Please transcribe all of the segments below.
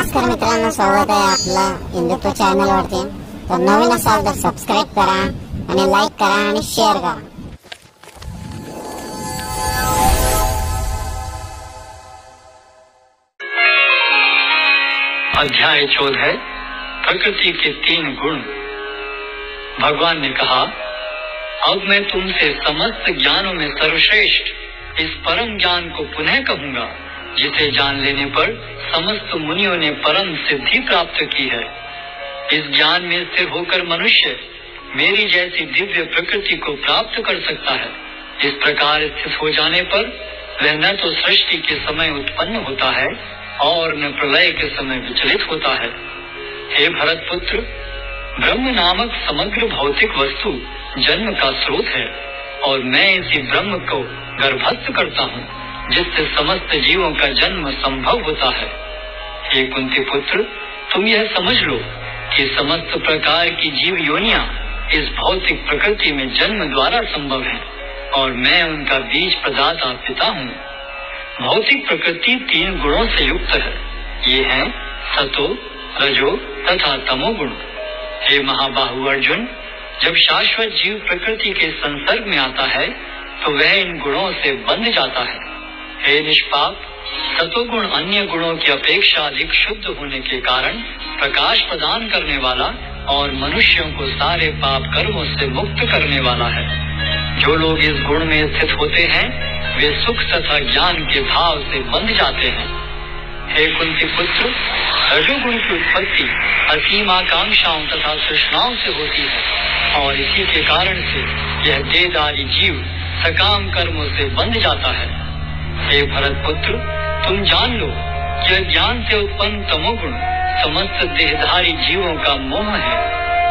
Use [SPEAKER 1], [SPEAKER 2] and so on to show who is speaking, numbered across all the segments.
[SPEAKER 1] नमस्कार मित्रांनो, स्वागत आहे आपलं हिंदुत्व चॅनल वरती. तर नवीन असाल तर सबस्क्राईब करा आणि लाईक करा आणि शेअर करा.
[SPEAKER 2] अध्याय 14 प्रकृति के 3 गुण. भगवान ने कहा, अब मैं तुमसे समस्त ज्ञानों में सर्वश्रेष्ठ इस परम ज्ञान को पुनः कहूंगा, जिसे जान लेने पर समस्त मुनियों ने परम सिद्धि प्राप्त की है. इस ज्ञान में स्थिर होकर मनुष्य मेरी जैसी दिव्य प्रकृति को प्राप्त कर सकता है. इस प्रकार स्थित हो जाने पर वह न तो सृष्टि के समय उत्पन्न होता है और न प्रलय के समय विचलित होता है. हे भरत पुत्र, ब्रह्म नामक समग्र भौतिक वस्तु जन्म का स्रोत है और मैं इसी ब्रह्म को गर्भस्थ करता हूँ, जिससे समस्त जीवों का जन्म संभव होता है. हे कुंती पुत्र, तुम यह समझ लो कि समस्त प्रकार की जीव योनियां इस भौतिक प्रकृति में जन्म द्वारा संभव है और मैं उनका बीज प्रदाता पिता हूँ. भौतिक प्रकृति 3 गुणों से युक्त है. ये हैं सतो, रजो तथा तमो गुण. हे महाबाहु अर्जुन, जब शाश्वत जीव प्रकृति के संसर्ग में आता है तो वह इन गुणों से बंध जाता है. हे निष्पाप, सतोगुण अन्य गुणों की अपेक्षा अधिक शुद्ध होने के कारण प्रकाश प्रदान करने वाला और मनुष्यों को सारे पाप कर्मों से मुक्त करने वाला है. जो लोग इस गुण में स्थित होते हैं वे सुख तथा ज्ञान के भाव से बंध जाते हैं. हे कुंती पुत्र, रजोगुण की उत्पत्ति असीम आकांक्षाओं तथा तृष्णाओं से होती है और इसी के कारण से यह देहधारी जीव सकाम कर्मों से बंध जाता है. हे भरत पुत्र, तुम जान लो कि अज्ञान से उत्पन्न तमोगुण समस्त देहधारी जीवों का मोह है.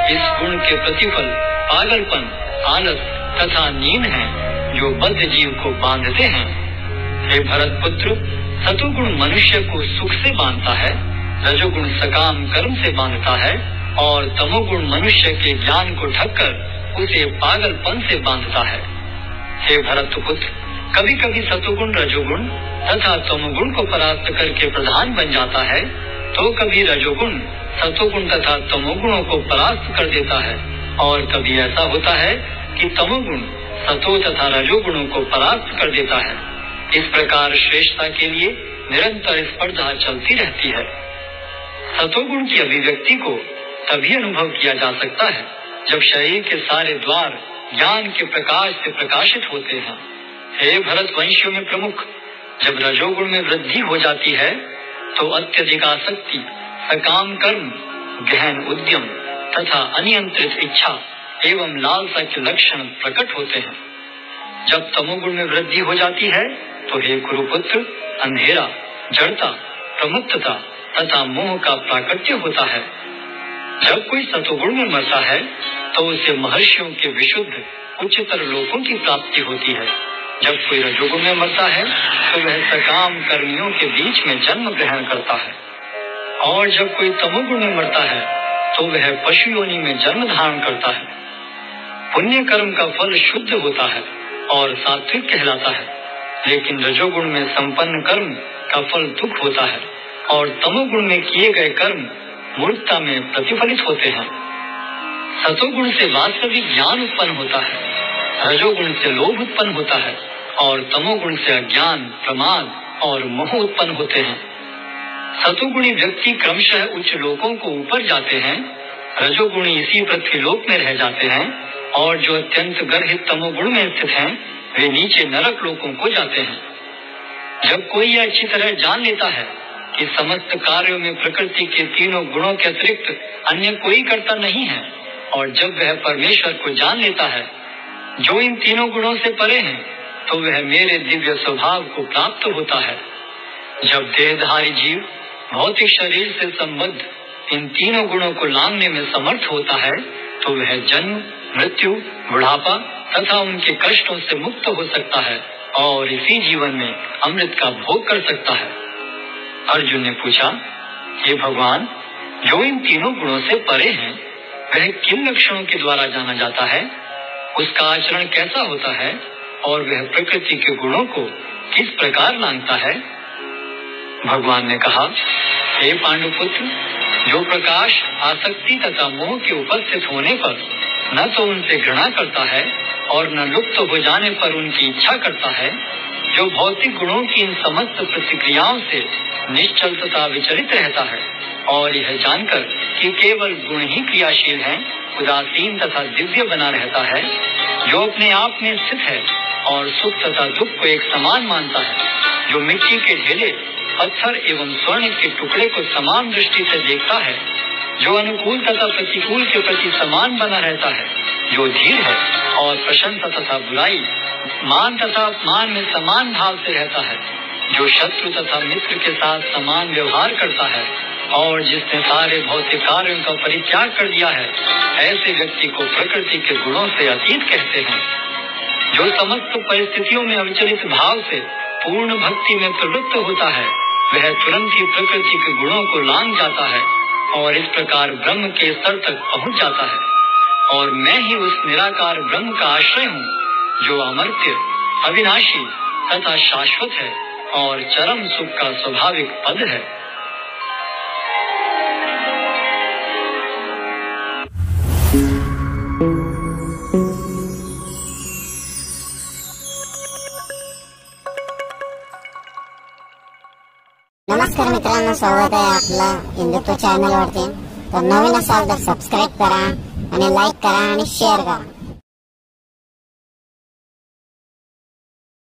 [SPEAKER 2] इस गुण के प्रतिफल पागलपन, आलस तथा नींद है, जो बद्ध जीव को बांधते हैं. हे भरत पुत्र, सतोगुण मनुष्य को सुख से बांधता है, रजोगुण सकाम कर्म से बांधता है और तमोगुण मनुष्य के ज्ञान को ढककर उसे पागलपन से बांधता है. हे भरत पुत्र, कभी कभी सतोगुण रजोगुण तथा तमोगुण को परास्त करके प्रधान बन जाता है, तो कभी रजोगुण सतोगुण तथा तमोगुणों को परास्त कर देता है और कभी ऐसा होता है कि तमोगुण सतो तथा रजोगुणों को परास्त कर देता है. इस प्रकार श्रेष्ठता के लिए निरंतर स्पर्धा चलती रहती है. सतोगुण की अभिव्यक्ति को तभी अनुभव किया जा सकता है जब शरीर के सारे द्वार ज्ञान के प्रकाश से प्रकाशित होते हैं. हे भरत वंशियों में प्रमुख, जब रजोगुण में वृद्धि हो जाती है तो अत्यधिक आसक्ति, सकाम कर्म, गहन उद्यम तथा अनियंत्रित इच्छा एवं लालसा के लक्षण प्रकट होते हैं. जब तमोगुण में वृद्धि हो जाती है तो हे कुरुपुत्र, अंधेरा, जड़ता, प्रमुक्तता तथा मोह का प्राकट्य होता है. जब कोई सतोगुण में मरता है तो उसे महर्षियों के विशुद्ध उच्चतर लोकों की प्राप्ति होती है. जब कोई रजोगुण में मरता है तो वह सकाम कर्मियों के बीच में जन्म ग्रहण करता है और जब कोई तमोगुण में मरता है तो वह पशु योनि में जन्म धारण करता है. पुण्य कर्म का फल शुद्ध होता है और सात्विक कहलाता है, लेकिन रजोगुण में संपन्न कर्म का फल दुख होता है और तमोगुण में किए गए कर्म मूर्खता में प्रतिफलित होते हैं. सतोगुण से वास्तविक ज्ञान उत्पन्न होता है, रजोगुण से लोभ उत्पन्न होता है और तमोगुण से अज्ञान, प्रमाद और मोह उत्पन्न होते हैं. सतोगुणी व्यक्ति क्रमशः उच्च लोकों को ऊपर जाते हैं, रजोगुणी इसी पृथ्वीलोक में रह जाते हैं और जो अत्यंत गर्हित तमोगुण में स्थित हैं वे नीचे नरक लोकों को जाते हैं. जब कोई यह अच्छी तरह जान लेता है कि समस्त कार्यों में प्रकृति के 3 गुणों के अतिरिक्त अन्य कोई कर्ता नहीं है और जब वह परमेश्वर को जान लेता है जो इन 3 गुणों से परे हैं, तो वह मेरे दिव्य स्वभाव को प्राप्त होता है. जब देहधारी जीव भौतिक शरीर से संबद्ध इन 3 गुणों को लांघने में समर्थ होता है तो वह जन्म, मृत्यु, बुढ़ापा तथा उनके कष्टों से मुक्त हो सकता है और इसी जीवन में अमृत का भोग कर सकता है. अर्जुन ने पूछा, हे भगवान, जो इन 3 गुणों से परे हैं वह किन लक्षणों के द्वारा जाना जाता है, उसका आचरण कैसा होता है और वह प्रकृति के गुणों को किस प्रकार लांघता है? भगवान ने कहा, हे पांडुपुत्र, जो प्रकाश आसक्ति तथा मोह के उपस्थित होने पर न तो उनसे घृणा करता है और न लुप्त हो जाने पर उनकी इच्छा करता है, जो भौतिक गुणों की इन समस्त प्रतिक्रियाओं से निश्चल तथा विचलित रहता है और यह जानकर कि केवल गुण ही क्रियाशील हैं, उदासीन तथा दिव्य बना रहता है, जो अपने आप में स्थित है और सुख तथा दुख को एक समान मानता है, जो मिट्टी के ढेले, पत्थर एवं स्वर्ण के टुकड़े को समान दृष्टि से देखता है, जो अनुकूल तथा प्रतिकूल के प्रति समान बना रहता है, जो धीर है और प्रशंसा तथा बुराई, मान तथा अपमान में समान भाव से रहता है, जो शत्रु तथा मित्र के साथ समान व्यवहार करता है और जिसने सारे भौतिक कार्यों का परित्याग कर दिया है, ऐसे व्यक्ति को प्रकृति के गुणों से अतीत कहते हैं। जो समस्त परिस्थितियों में अविचलित भाव से पूर्ण भक्ति में प्रवृत्त होता है, वह तुरंत ही प्रकृति के गुणों को लांघ जाता है और इस प्रकार ब्रह्म के स्तर तक पहुंच जाता है। और मैं ही उस निराकार ब्रह्म का आश्रय हूँ, जो अमर्त्य, अविनाशी तथा शाश्वत है और चरम सुख का स्वाभाविक पद है।
[SPEAKER 1] नमस्कार मित्रांनो, स्वागत आहे आपलं हिंदुत्व चॅनलवरती। तर नवीन असाल तर सबस्क्राईब करा आणि लाईक करा आणि शेअर करा।